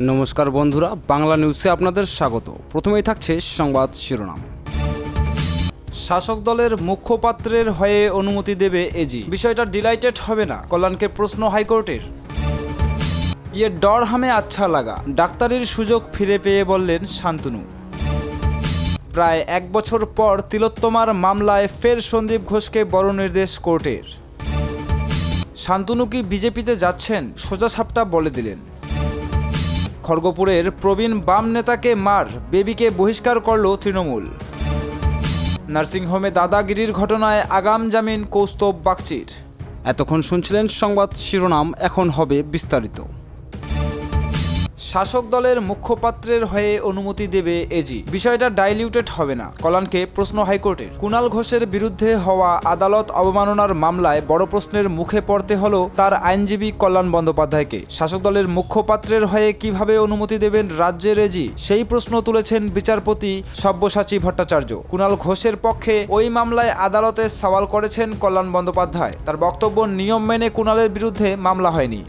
নমস্কার বন্ধুরা, বাংলা নিউজে আপনাদের স্বাগত। প্রথমেই থাকছে সংবাদ শিরোনাম। শাসক দলের মুখপাত্রের হয়ে অনুমতি দেবে এজি, বিষয়টা ডিলাইটেড হবে না, কল্যাণকে প্রশ্ন হাইকোর্টের। ইয়ে ডর হামে আচ্ছা লাগা, ডাক্তারির সুযোগ ফিরে পেয়ে বললেন শান্তনু। প্রায় 1 বছর পর তিলোত্তমার মামলায় ফের সন্দীপ ঘোষকে বড় নির্দেশ কোর্টের। শান্তনু কি বিজেপিতে যাচ্ছেন, সোজাসাপটা বলে দিলেন। খড়গপুরের প্রবীণ বাম নেতাকে মার, বেবিকে বহিষ্কার করল তৃণমূল। নার্সিংহোমে দাদাগিরির ঘটনায় আগাম জামিন কৌস্তব বাগচির। এতক্ষণ শুনছিলেন সংবাদ শিরোনাম, এখন হবে বিস্তারিত। শাসক দলের মুখপাত্রের হয়ে অনুমতি দেবে এজি, বিষয়টা ডাইলিউটেড হবে না, কল্যাণকে প্রশ্ন হাইকোর্টের। কুণাল ঘোষের বিরুদ্ধে হওয়া আদালত অবমাননার মামলায় বড় প্রশ্নের মুখে পড়তে হলো তার আইনজীবী কল্যাণ বন্দ্যোপাধ্যায়কে। শাসক দলের মুখপাত্রের হয়ে কিভাবে অনুমতি দেবেন রাজ্যের এজি, সেই প্রশ্ন তুলেছেন বিচারপতি সব্যসাচী ভট্টাচার্য। কুণাল ঘোষের পক্ষে ওই মামলায় আদালতে সওয়াল করেছেন কল্যাণ বন্দ্যোপাধ্যায়। তার বক্তব্য, নিয়ম মেনে কুণালের বিরুদ্ধে মামলা হয়নি।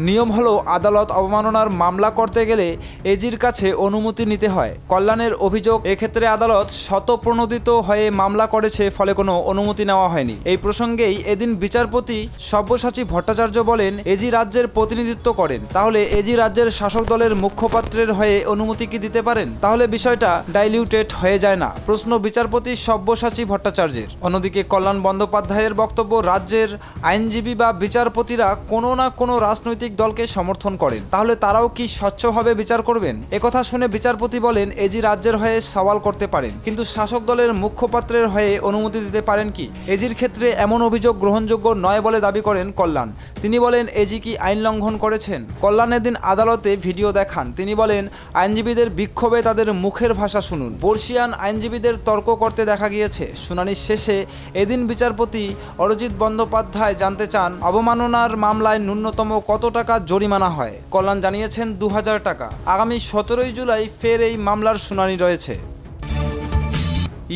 নিয়ম হলো আদালত অবমাননার মামলা করতে গেলে এজির কাছে অনুমতি নিতে হয়। কল্যাণের অভিযোগ, এক্ষেত্রে আদালত শতপ্রণোদিত হয়ে মামলা করেছে, ফলে কোনো অনুমতি নেওয়া হয়নি। এই প্রসঙ্গেই এদিন বিচারপতি সব্যসাচী ভট্টাচার্য বলেন, এজি রাজ্যের প্রতিনিধিত্ব করেন, তাহলে এজি রাজ্যের শাসক দলের মুখপাত্রের হয়ে অনুমতি কি দিতে পারেন? তাহলে বিষয়টা ডাইলিউটেড হয়ে যায় না, প্রশ্ন বিচারপতি সব্যসাচী ভট্টাচার্যের। অন্যদিকে কল্যাণ বন্দ্যোপাধ্যায়ের বক্তব্য, রাজ্যের আইনজীবী বা বিচারপতিরা কোনো না কোনো রাজনৈতিক দলকে সমর্থন করেন, তাহলে তারাও কি স্বচ্ছভাবে বিচার করবেন? একথা শুনে বিচারপতি বলেন, এজি রাজ্যের হয়ে সওয়াল করতে পারেন, কিন্তু শাসক দলের মুখপাত্রের হয়ে অনুমতি দিতে পারেন কি? এজির ক্ষেত্রে এমন অভিযোগ গ্রহণযোগ্য নয় বলে দাবি করেন কল্যাণ। তিনি বলেন, এজি কি আইন লঙ্ঘন করেছেন? কল্যাণ এদিন আদালতে ভিডিও দেখান। তিনি বলেন, আইনজীবীদের বিক্ষোভে তাদের মুখের ভাষা শুনুন। বর্ষিয়ান আইনজীবীদের তর্ক করতে দেখা গিয়েছে। শুনানির শেষে এদিন বিচারপতি অরিজিৎ বন্দ্যোপাধ্যায় জানতে চান, অবমাননার মামলায় ন্যূনতম কত টাকা জরিমানা হয়? কল্যাণ জানিয়েছেন 2000 টাকা। আগামী 17 জুলাই ফের এই মামলার শুনানি রয়েছে।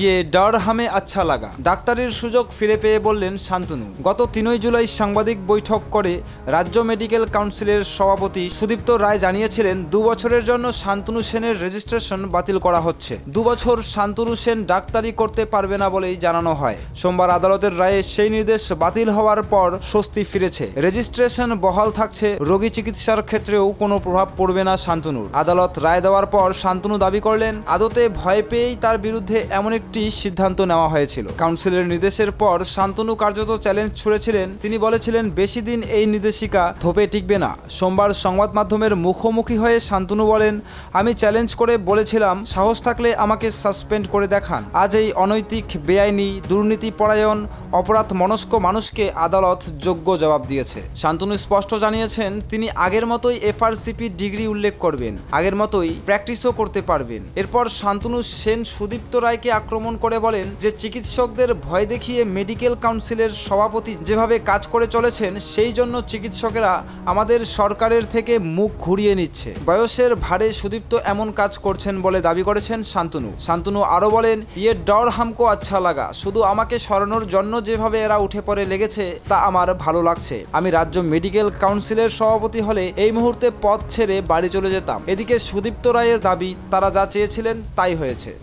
ইয়ে ডর হামে আচ্ছা লাগা, ডাক্তারির সুযোগ ফিরে পেয়ে বললেন শান্তনু। গত 3 জুলাই সাংবাদিক বৈঠক করে রাজ্য মেডিকেল কাউন্সিলের সভাপতি সুদীপ্ত রায় জানিয়েছিলেন, 2 বছরের জন্য শান্তনু সেনের রেজিস্ট্রেশন বাতিল করা হচ্ছে। 2 বছর শান্তনু সেন ডাক্তারি করতে পারবে না বলেই জানানো হয়। সোমবার আদালতের রায়ে সেই নির্দেশ বাতিল হওয়ার পর স্বস্তি ফিরেছে। রেজিস্ট্রেশন বহাল থাকছে, রোগী চিকিৎসার ক্ষেত্রেও কোনো প্রভাব পড়বে না শান্তনুর। আদালত রায় দেওয়ার পর শান্তনু দাবি করলেন, আদতে ভয় পেয়েই তার বিরুদ্ধে এমন একটি সিদ্ধান্ত নেওয়া হয়েছিল। কাউন্সিলের নির্দেশের পর শান্তনু কার্যত চ্যালেঞ্জ ছুড়েছিলেন। তিনি বলেছিলেন, বেশি দিন এই নির্দেশিকা ধোপে টিকবে না। সোমবার সংবাদ মাধ্যমের মুখোমুখি হয়ে শান্তনু বলেন, আমি চ্যালেঞ্জ করে বলেছিলাম, সাহস থাকলে আমাকে সাসপেন্ড করে দেখান। আজ এই অনৈতিক, বেআইনি, দুর্নীতিপরায়ণ, অপরাধ মনস্ক মানুষকে আদালত যোগ্য জবাব দিয়েছে। শান্তনু স্পষ্ট জানিয়েছেন, তিনি আগের মতোই এফআরসিপি ডিগ্রি উল্লেখ করবেন, আগের মতোই প্র্যাকটিসও করতে পারবেন। এরপর শান্তনু সেন সুদীপ্ত রায়কে আক্রমণ করে বলেন যে, চিকিৎসকদের ভয় দেখিয়ে মেডিকেল কাউন্সিলের সভাপতি যেভাবে কাজ করে চলেছেন, সেই জন্য চিকিৎসকেরা আমাদের সরকারের থেকে মুখ ঘুরিয়ে নিচ্ছে। বয়সের ভারে সুদীপ্ত এমন কাজ করছেন বলে দাবি করেছেন শান্তনু। শান্তনু আরও বলেন, ইয়ে ডর হামকো আচ্ছা লাগা, শুধু আমাকে সরানোর জন্য যেভাবে এরা উঠে পড়ে লেগেছে তা আমার ভালো লাগছে। আমি রাজ্য মেডিকেল কাউন্সিলের সভাপতি হলে এই মুহূর্তে পদ ছেড়ে বাড়ি চলে যেতাম। এদিকে সুদীপ্ত রায়ের দাবি, তারা যা চেয়েছিলেন তাই হয়েছে।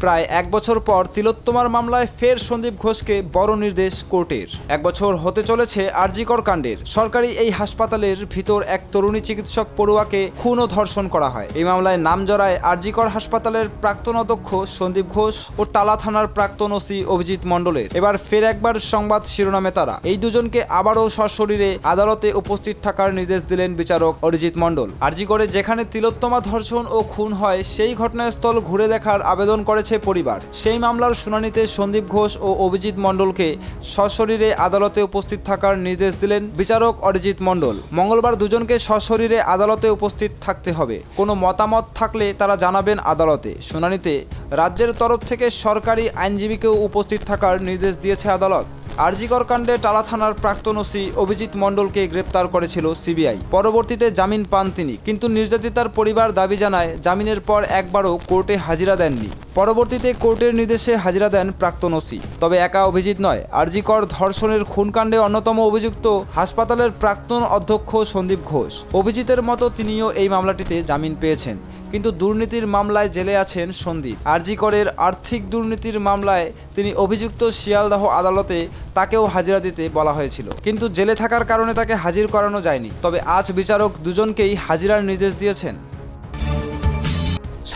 প্রায় 1 বছর পর তিলোত্তমার মামলায় ফের সন্দীপ ঘোষকে বড় নির্দেশ কোর্টের। 1 বছর হতে চলেছে আরজিকর কাণ্ডের। সরকারি এই হাসপাতালের ভিতর এক তরুণী চিকিৎসক পড়ুয়াকে খুন ও ধর্ষণ করা হয়। এই মামলায় নাম জড়ায় আরজিকর হাসপাতালের প্রাক্তন অধ্যক্ষ সন্দীপ ঘোষ ও টালা থানার প্রাক্তন ওসি অভিজিৎ মণ্ডলের। এবার ফের একবার সংবাদ শিরোনামে তারা। এই দুজনকে আবারও সশরীরে আদালতে উপস্থিত থাকার নির্দেশ দিলেন বিচারক অরিজিৎ মণ্ডল। আরজিকরে যেখানে তিলোত্তমা ধর্ষণ ও খুন হয়, সেই ঘটনাস্থল ঘুরে দেখার আবেদন করেছে পরিবার। সেই মামলার শুনানিতে সন্দীপ ঘোষ ও অভিজিৎ মণ্ডলকে সশরীরে আদালতে উপস্থিত থাকার নির্দেশ দিলেন বিচারক অরিজিৎ মণ্ডল। মঙ্গলবার দুজনকে সশরীরে আদালতে উপস্থিত থাকতে হবে। কোনো মতামত থাকলে তারা জানাবেন আদালতে। শুনানিতে রাজ্যের তরফ থেকে সরকারি আইনজীবীকেও উপস্থিত থাকার নির্দেশ দিয়েছে আদালত। আরজিকর কাণ্ডে টালা থানার প্রাক্তন ওসি অভিজিৎ মণ্ডলকে গ্রেপ্তার করেছিল সিবিআই। পরবর্তীতে জামিন পান তিনি, কিন্তু নির্যাতিতার পরিবার দাবি জানায়, জামিনের পর একবারও কোর্টে হাজিরা দেননি। পরবর্তীতে কোর্টের নির্দেশে হাজিরা দেন প্রাক্তন ওসি। তবে একা অভিজিৎ নয়, আরজিকর ধর্ষণের খুনকাণ্ডে অন্যতম অভিযুক্ত হাসপাতালের প্রাক্তন অধ্যক্ষ সন্দীপ ঘোষ। অভিজিতের মতো তিনিও এই মামলাটিতে জামিন পেয়েছেন, কিন্তু দুর্নীতির মামলায় জেলে আছেন সন্দীপ। আরজিকরের আর্থিক দুর্নীতির মামলায় তিনি অভিযুক্ত শিয়ালদহ আদালতে তাকেও হাজিরা দিতে বলা হয়েছিল, কিন্তু জেলে থাকার কারণে তাকে হাজির করানো যায়নি। তবে আজ বিচারক দুজনকেই হাজিরার নির্দেশ দিয়েছেন।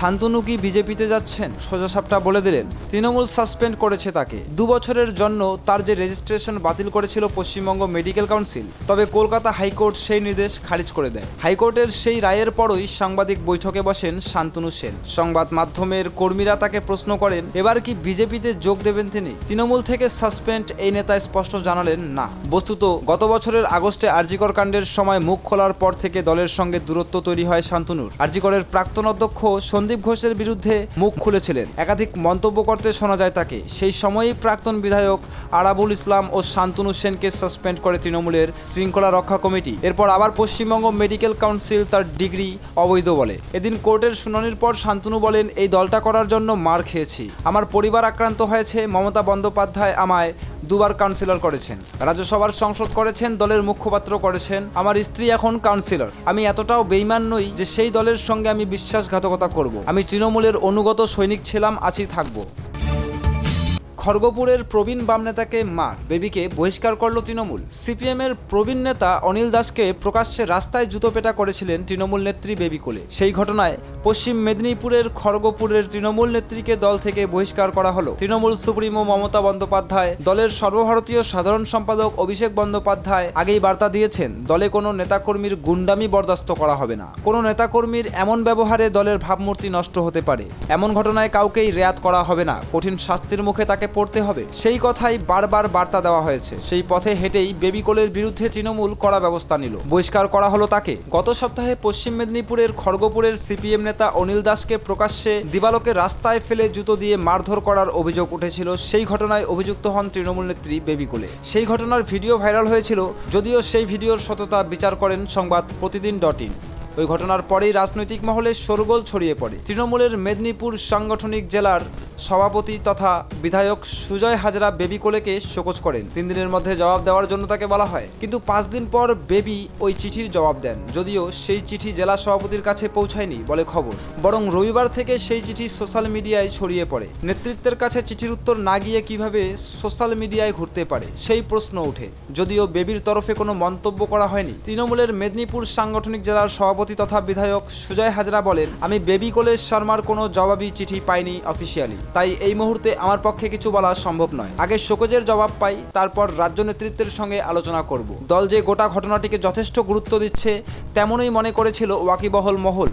শান্তনু কি বিজেপিতে যাচ্ছেন? সোজাসাপটা বলে দিলেন, তৃণমূল সাসপেন্ড করেছে তাকে। 2 বছরের জন্য তার যে রেজিস্ট্রেশন বাতিল করেছিল পশ্চিমবঙ্গ মেডিকেল কাউন্সিল, তবে কলকাতা হাইকোর্ট সেই নির্দেশ খারিজ করে দেয়। হাইকোর্টের সেই রায়ের পরই সাংবাদিক বৈঠকে বসেন শান্তনু সেন। সংবাদ মাধ্যমের কর্মীরা তাকে প্রশ্ন করেন, এবার কি বিজেপিতে যোগ দেবেন তিনি? তৃণমূল থেকে সাসপেন্ড এই নেতা স্পষ্ট জানালেন না। বস্তুত গত বছরের আগস্টে আরজিকর কাণ্ডের সময় মুখ খোলার পর থেকে দলের সঙ্গে দূরত্ব তৈরি হয় শান্তনুর। আরজিকরের প্রাক্তন অধ্যক্ষ সন্দীপ ঘোষের বিরুদ্ধে মুখ খুলেছিলেন, একাধিক মন্তব্য করতে শোনা যায় তাকে। সেই সময়েই প্রাক্তন বিধায়ক আরাবুল ইসলাম ও শান্তনু সেনকে সাসপেন্ড করে তৃণমূলের শৃঙ্খলা রক্ষা কমিটি। এরপর আবার পশ্চিমবঙ্গ মেডিকেল কাউন্সিল তার ডিগ্রি অবৈধ বলে। এদিন কোর্টের শুনানির পর শান্তনু বলেন, এই দলটা করার জন্য মার খেয়েছি, আমার পরিবার আক্রান্ত হয়েছে। মমতা বন্দ্যোপাধ্যায় আমায় 2 বার কাউন্সিলর করেছেন, রাজ্যসভার সংসদ করেছেন, দলের মুখপাত্র করেছেন, আমার স্ত্রী এখন কাউন্সিলর। আমি এতটাও বেইমান নই যে সেই দলের সঙ্গে আমি বিশ্বাসঘাতকতা করব। আমি তৃণমূলের অনুগত সৈনিক ছিলাম, আছি, থাকব। খড়গপুরের প্রবীণ বাম নেতাকে মার, বেবিকে বহিষ্কার করল তৃণমূল। সিপিএমের প্রবীণ নেতা অনিল দাসকে প্রকাশ্যে রাস্তায় জুতোপেটা করেছিলেন তৃণমূল নেত্রী বেবি কোলে। সেই ঘটনায় পশ্চিম মেদিনীপুরের খড়গপুরের তৃণমূল নেত্রীকে দল থেকে বহিষ্কার করা হলো। তৃণমূল সুপ্রিমো মমতা বন্দ্যোপাধ্যায়, দলের সর্বভারতীয় সাধারণ সম্পাদক অভিষেক বন্দ্যোপাধ্যায় আগেই বার্তা দিয়েছেন, দলে কোনো নেতাকর্মীর গুন্ডামি বরদাস্ত করা হবে না। কোনো নেতাকর্মীর এমন ব্যবহারে দলের ভাবমূর্তি নষ্ট হতে পারে। এমন ঘটনায় কাউকেই রেয়াত করা হবে না, কঠিন শাস্তির মুখে তাকে পড়তে হবে। সেই কথাই বারবার বার্তা দেওয়া হয়েছে। সেই পথে হেঁটেই বেবি কোলের বিরুদ্ধে তৃণমূল কড়া ব্যবস্থা নিল, বহিষ্কার করা হলো তাকে। গত সপ্তাহে পশ্চিম মেদিনীপুরের খড়গপুরের সিপিএম নেতা অনিল দাসকে প্রকাশ্যে দিবালোকে রাস্তায় ফেলে জুতো দিয়ে মারধর করার অভিযোগ উঠেছিল। সেই ঘটনায় অভিযুক্ত হন তৃণমূল নেত্রী বেবি কোলে। সেই ঘটনার ভিডিও ভাইরাল হয়েছিল, যদিও সেই ভিডিওর সত্যতা বিচার করেন সংবাদ প্রতিদিন.in। ওই ঘটনার পরেই রাজনৈতিক মহলে শোরগোল ছড়িয়ে পড়ে। তৃণমূলের মেদিনীপুর সাংগঠনিক জেলার সভাপতি তথা বিধায়ক সুজয় হাজরা বেবি কোলেকে শোকজ করেন। 3 দিনের মধ্যে জবাব দেওয়ার জন্য তাকে বলা হয়, কিন্তু 5 দিন পর বেবি ওই চিঠির জবাব দেন। যদিও সেই চিঠি জেলা সভাপতির কাছে পৌঁছায়নি বলে খবর, বরং রবিবার থেকে সেই চিঠি সোশ্যাল মিডিয়ায় ছড়িয়ে পড়ে। নেতৃত্বের কাছে চিঠির উত্তর না গিয়ে কিভাবে সোশ্যাল মিডিয়ায় ঘুরতে পারে সেই প্রশ্ন ওঠে। যদিও বেবির তরফে কোনো মন্তব্য করা হয়নি। তৃণমূলের মেদিনীপুর সাংগঠনিক জেলার সভাপতি তথা বিধায়ক সুজয় হাজরা বলেন, আমি বেবি কোলে শর্মার কোনো জবাবি চিঠি পাইনি অফিসিয়ালি, তাই এই মুহূর্তে আমার পক্ষে কিছু বলা সম্ভব নয়। আগে শোকজের জবাব পাই, তারপর রাজ্য নেতৃত্বের সঙ্গে আলোচনা করব। দল যে গোটা ঘটনাটিকে যথেষ্ট গুরুত্ব দিচ্ছে তেমনই মনে করেছিল ওয়াকিবহল মহল।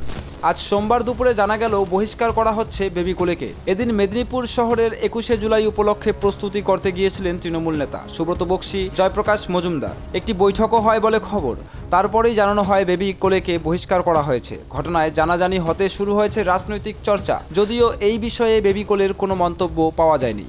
আজ সোমবার দুপুরে জানা গেল বহিষ্কার করা হচ্ছে বেবি কোলেকে। এদিন মেদিনীপুর শহরের 21শে জুলাই উপলক্ষে প্রস্তুতি করতে গিয়েছিলেন তৃণমূল নেতা সুব্রত বক্সী, জয়প্রকাশ মজুমদার। একটি বৈঠকও হয় বলে খবর। তারপরেই জানানো হয় বেবি কোলেকে বহিষ্কার করা হয়েছে। ঘটনায় জানাজানি হতে শুরু হয়েছে রাজনৈতিক চর্চা, যদিও এই বিষয়ে বেবি কোলের কোনো মন্তব্য পাওয়া যায়নি।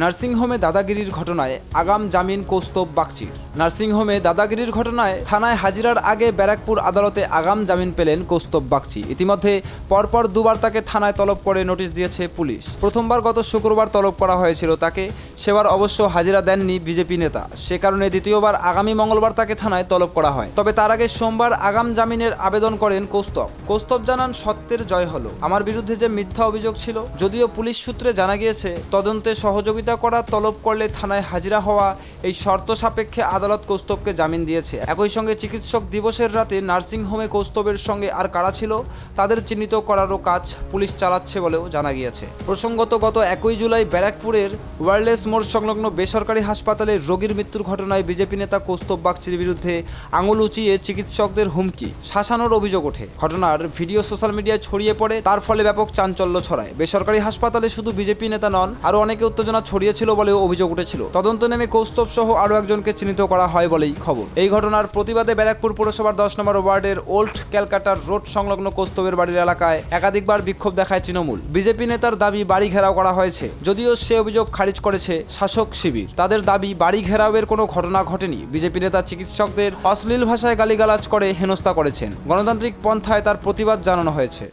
নার্সিংহোমে দাদাগিরির ঘটনায় আগাম জামিন কৌস্তব বাগচির। নার্সিংহোমে দাদাগিরির ঘটনায় থানায় হাজিরার আগে ব্যারাকপুর আদালতে আগাম জামিন পেলেন কৌস্তব বাগচি। ইতিমধ্যে পরপর 2 বার তাকে থানায় তলব করে নোটিশ দিয়েছে পুলিশ। প্রথমবার গত শুক্রবার তলব করা হয়েছিল তাকে, সেবার অবশ্য হাজিরা দেননি বিজেপি নেতা। সে কারণে দ্বিতীয়বার আগামী মঙ্গলবার তাকে থানায় তলব করা হয়। তবে তার আগে সোমবার আগাম জামিনের আবেদন করেন কৌস্তব। কৌস্তব জানান, সত্যের জয় হলো, আমার বিরুদ্ধে যে মিথ্যা অভিযোগ ছিল, যদিও পুলিশ সূত্রে জানা গিয়েছে তদন্তে সহযোগিতা করা, তলব করলে থানায় হাজিরা হওয়া, এই শর্ত সাপেক্ষে আদালত কৌস্তবকে জামিন দিয়েছে। একই সঙ্গে চিকিৎসক দিবসের রাতে নার্সিংহোমে কৌস্তবের সঙ্গে আর কারা ছিল তাদের চিহ্নিত করারও কাজ পুলিশ চালাচ্ছে বলেও জানা গিয়েছে। প্রসঙ্গত গত 1 জুলাই ব্যারাকপুরের ওয়্যারলেস মোড় সংলগ্ন বেসরকারি হাসপাতালে রোগীর মৃত্যুর ঘটনায় বিজেপি নেতা কৌস্তব বাগচির বিরুদ্ধে আঙুল উঁচিয়ে চিকিৎসকদের হুমকি, শাসানোর অভিযোগ ওঠে। ঘটনার ভিডিও সোশ্যাল মিডিয়ায় ছড়িয়ে পড়ে, তার ফলে ব্যাপক চাঞ্চল্য ছড়ায়। বেসরকারি হাসপাতালে শুধু বিজেপি নেতা নন, আরও অনেকে উত্তেজনা ছড়িয়েছিল বলেও অভিযোগ উঠেছিল। তদন্ত নেমে কৌস্তব সহ আরও একজনকে চিহ্নিত করা হয় বলেই খবর। এই ঘটনার প্রতিবাদে ব্যারাকপুর পৌরসভার 10 নম্বর ওয়ার্ডের ওল্ড ক্যালকাটার রোড সংলগ্ন কৌস্তবের বাড়ির এলাকায় একাধিকবার বিক্ষোভ দেখায় তৃণমূল। বিজেপি নেতার দাবি বাড়ি ঘেরাও করা হয়েছে, যদিও সে অভিযোগ খারিজ করেছে শাসক শিবির। তাদের দাবি বাড়ি ঘেরাওয়ের কোনো ঘটনা ঘটেনি। বিজেপি নেতা চিকিৎসকদের অশ্লীল ভাষায় গালিগালাজ করে হেনস্থা করেছেন। গণতান্ত্রিক পন্থায় তার প্রতিবাদ জানানো হয়েছে।